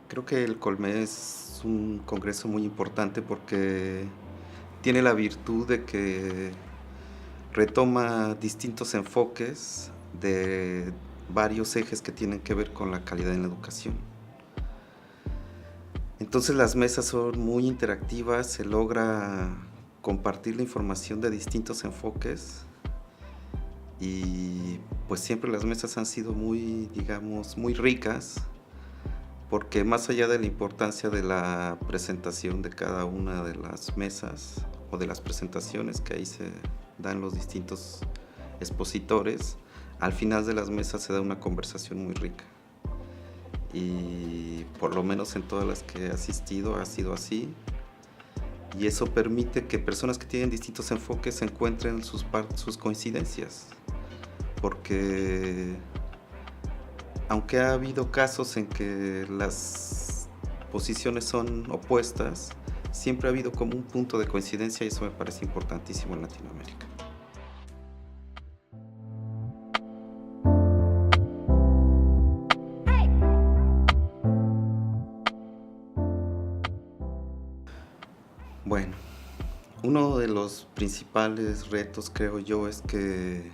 Creo que el Colmex es un congreso muy importante porque tiene la virtud de que retoma distintos enfoques de varios ejes que tienen que ver con la calidad en la educación. Entonces las mesas son muy interactivas, se logra compartir la información de distintos enfoques y pues siempre las mesas han sido muy, digamos, muy ricas porque más allá de la importancia de la presentación de cada una de las mesas o de las presentaciones que ahí se dan los distintos expositores, al final de las mesas se da una conversación muy rica. Y por lo menos en todas las que he asistido ha sido así. Y eso permite que personas que tienen distintos enfoques encuentren sus coincidencias. Porque aunque ha habido casos en que las posiciones son opuestas, siempre ha habido como un punto de coincidencia y eso me parece importantísimo en Latinoamérica. Bueno, uno de los principales retos, creo yo, es que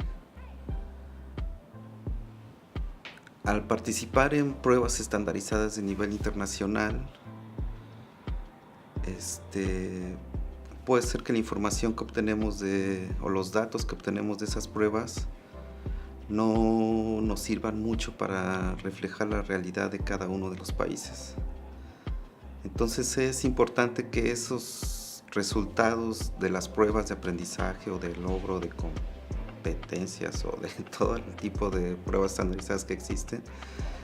al participar en pruebas estandarizadas de nivel internacional, puede ser que la información que obtenemos o los datos que obtenemos de esas pruebas no nos sirvan mucho para reflejar la realidad de cada uno de los países. Entonces es importante que esos resultados de las pruebas de aprendizaje o de logro de competencias o de todo el tipo de pruebas estandarizadas que existen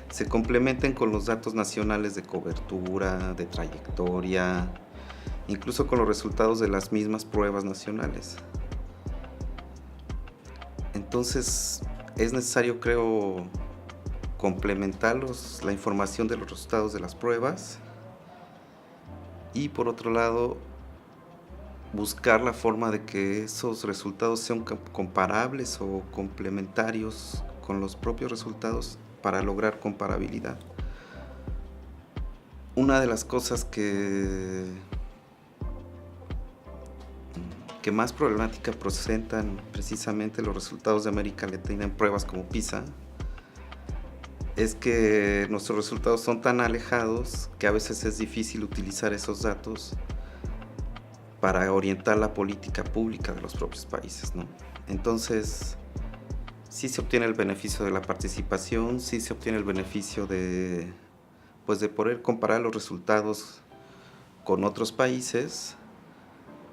se complementen con los datos nacionales de cobertura, de trayectoria, incluso con los resultados de las mismas pruebas nacionales. Entonces es necesario, creo, complementar la información de los resultados de las pruebas y por otro lado buscar la forma de que esos resultados sean comparables o complementarios con los propios resultados para lograr comparabilidad. Una de las cosas que más problemática presentan precisamente los resultados de América Latina en pruebas como PISA es que nuestros resultados son tan alejados que a veces es difícil utilizar esos datos para orientar la política pública de los propios países, ¿no? Entonces, sí se obtiene el beneficio de la participación, sí se obtiene el beneficio de poder comparar los resultados con otros países,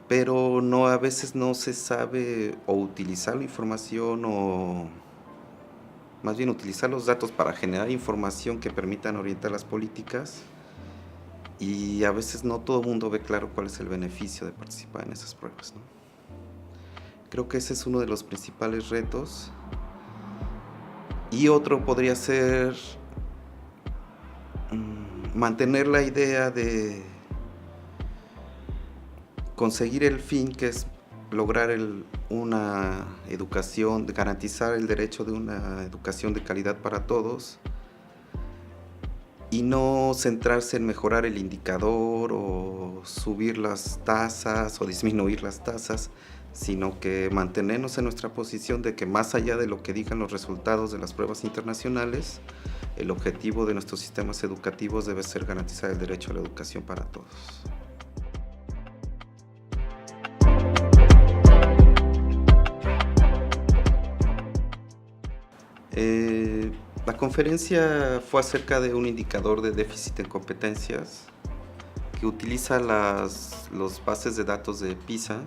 pero a veces no se sabe o utilizar la información o más bien utilizar los datos para generar información que permitan orientar las políticas y a veces no todo el mundo ve claro cuál es el beneficio de participar en esas pruebas, ¿no? Creo que ese es uno de los principales retos y otro podría ser mantener la idea de conseguir el fin que es lograr una educación, garantizar el derecho de una educación de calidad para todos y no centrarse en mejorar el indicador o subir las tasas o disminuir las tasas, sino que mantenernos en nuestra posición de que más allá de lo que digan los resultados de las pruebas internacionales, el objetivo de nuestros sistemas educativos debe ser garantizar el derecho a la educación para todos. La conferencia fue acerca de un indicador de déficit en competencias que utiliza los bases de datos de PISA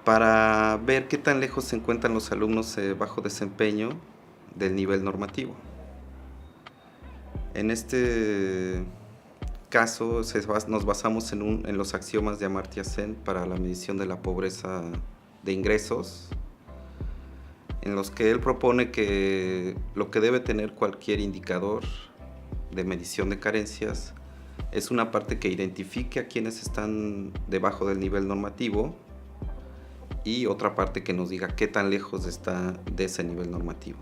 para ver qué tan lejos se encuentran los alumnos de bajo desempeño del nivel normativo. En este caso nos basamos en los axiomas de Amartya Sen para la medición de la pobreza de ingresos, en los que él propone que lo que debe tener cualquier indicador de medición de carencias es una parte que identifique a quienes están debajo del nivel normativo y otra parte que nos diga qué tan lejos está de ese nivel normativo.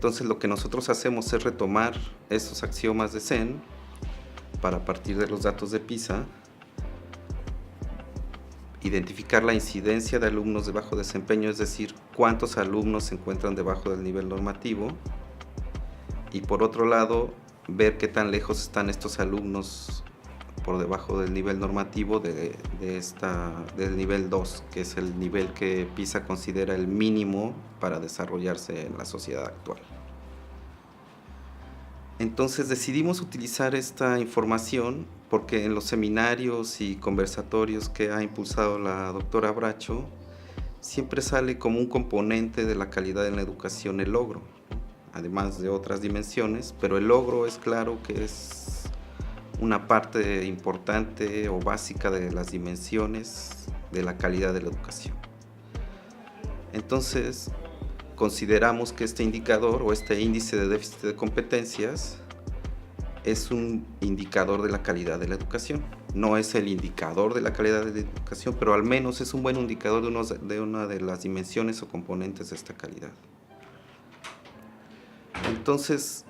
Entonces lo que nosotros hacemos es retomar estos axiomas de Sen para, partir de los datos de PISA, identificar la incidencia de alumnos de bajo desempeño, es decir, cuántos alumnos se encuentran debajo del nivel normativo, y por otro lado, ver qué tan lejos están estos alumnos por debajo del nivel normativo del nivel 2, que es el nivel que PISA considera el mínimo para desarrollarse en la sociedad actual. Entonces decidimos utilizar esta información porque en los seminarios y conversatorios que ha impulsado la doctora Bracho, siempre sale como un componente de la calidad en la educación el logro, ¿no? Además de otras dimensiones, pero el logro es claro que es una parte importante o básica de las dimensiones de la calidad de la educación. Entonces, consideramos que este indicador o este índice de déficit de competencias es un indicador de la calidad de la educación. No es el indicador de la calidad de la educación, pero al menos es un buen indicador de una de las dimensiones o componentes de esta calidad. Entonces,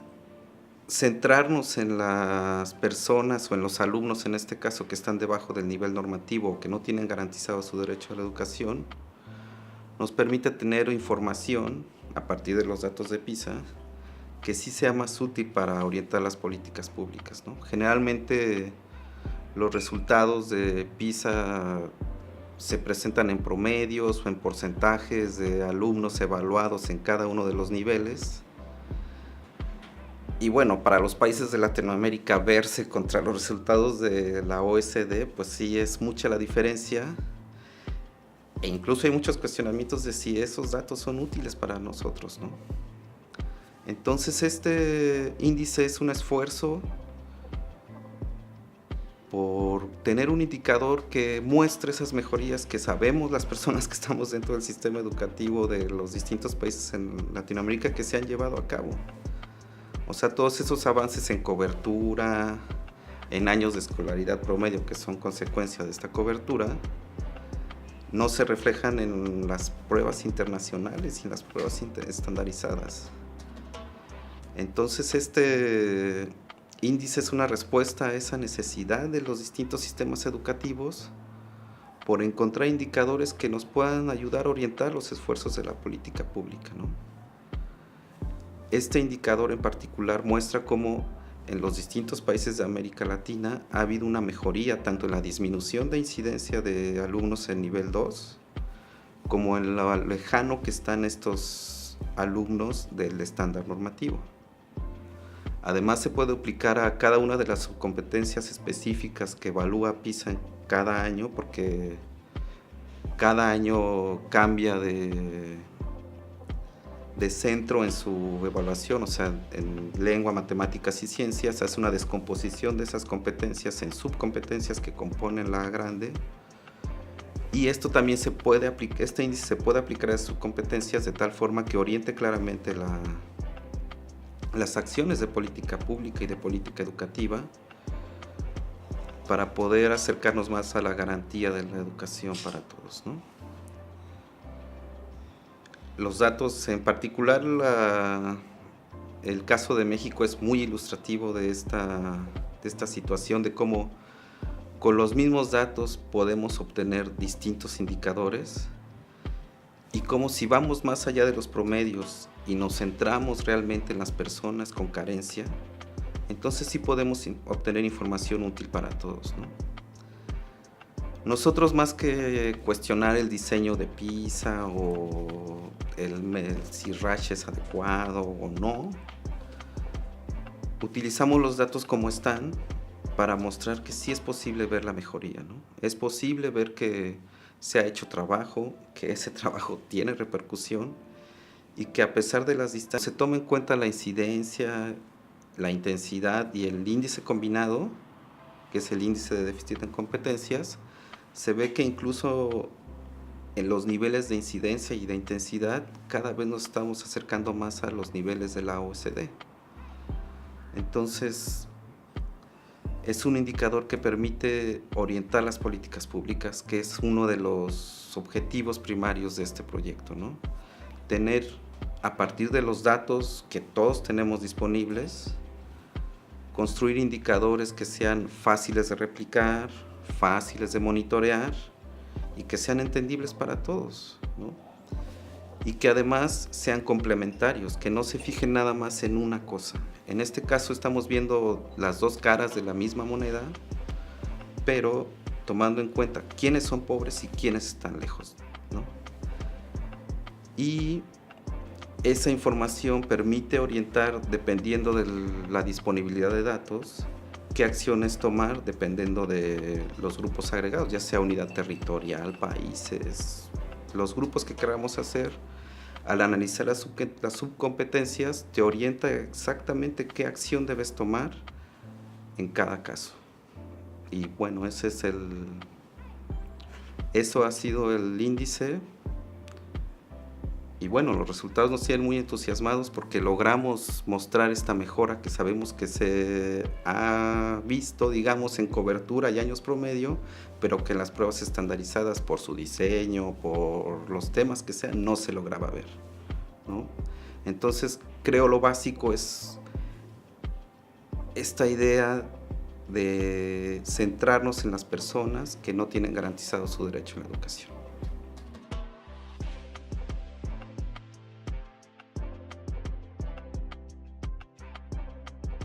centrarnos en las personas o en los alumnos, en este caso, que están debajo del nivel normativo o que no tienen garantizado su derecho a la educación, nos permite tener información a partir de los datos de PISA que sí sea más útil para orientar las políticas públicas, ¿no? Generalmente los resultados de PISA se presentan en promedios o en porcentajes de alumnos evaluados en cada uno de los niveles. Y bueno, para los países de Latinoamérica verse contra los resultados de la OECD, pues sí es mucha la diferencia. E incluso hay muchos cuestionamientos de si esos datos son útiles para nosotros, ¿no? Entonces este índice es un esfuerzo por tener un indicador que muestre esas mejorías que sabemos las personas que estamos dentro del sistema educativo de los distintos países en Latinoamérica que se han llevado a cabo. O sea, todos esos avances en cobertura, en años de escolaridad promedio que son consecuencia de esta cobertura, no se reflejan en las pruebas internacionales y en las pruebas estandarizadas. Entonces este índice es una respuesta a esa necesidad de los distintos sistemas educativos por encontrar indicadores que nos puedan ayudar a orientar los esfuerzos de la política pública, ¿no? Este indicador en particular muestra cómo en los distintos países de América Latina ha habido una mejoría tanto en la disminución de incidencia de alumnos en nivel 2 como en lo lejano que están estos alumnos del estándar normativo. Además, se puede aplicar a cada una de las competencias específicas que evalúa PISA en cada año, porque cada año cambia de centro en su evaluación. O sea, en lengua, matemáticas y ciencias hace una descomposición de esas competencias en subcompetencias que componen la grande. Y esto también se puede aplicar, este índice se puede aplicar a subcompetencias de tal forma que oriente claramente las acciones de política pública y de política educativa para poder acercarnos más a la garantía de la educación para todos, ¿no? Los datos, en particular el caso de México es muy ilustrativo de esta situación, de cómo con los mismos datos podemos obtener distintos indicadores y cómo si vamos más allá de los promedios y nos centramos realmente en las personas con carencia, entonces sí podemos obtener información útil para todos, ¿no? Nosotros, más que cuestionar el diseño de PISA o si RASH es adecuado o no, utilizamos los datos como están para mostrar que sí es posible ver la mejoría, ¿no? Es posible ver que se ha hecho trabajo, que ese trabajo tiene repercusión y que a pesar de las distancias se toma en cuenta la incidencia, la intensidad y el índice combinado, que es el índice de déficit en competencias, se ve que incluso en los niveles de incidencia y de intensidad cada vez nos estamos acercando más a los niveles de la OECD. Entonces, es un indicador que permite orientar las políticas públicas, que es uno de los objetivos primarios de este proyecto, ¿no? Tener a partir de los datos que todos tenemos disponibles, construir indicadores que sean fáciles de replicar, fáciles de monitorear y que sean entendibles para todos, ¿no? Y que además sean complementarios, que no se fijen nada más en una cosa. En este caso estamos viendo las dos caras de la misma moneda, pero tomando en cuenta quiénes son pobres y quiénes están lejos, ¿no? Y esa información permite orientar, dependiendo de la disponibilidad de datos, qué acciones tomar dependiendo de los grupos agregados, ya sea unidad territorial, países, los grupos que queramos hacer. Al analizar las subcompetencias, te orienta exactamente qué acción debes tomar en cada caso. Y bueno, eso ha sido el índice. Y bueno, los resultados nos tienen muy entusiasmados porque logramos mostrar esta mejora que sabemos que se ha visto, digamos, en cobertura y años promedio, pero que en las pruebas estandarizadas por su diseño, por los temas que sean, no se lograba ver, ¿no? Entonces, creo lo básico es esta idea de centrarnos en las personas que no tienen garantizado su derecho a la educación.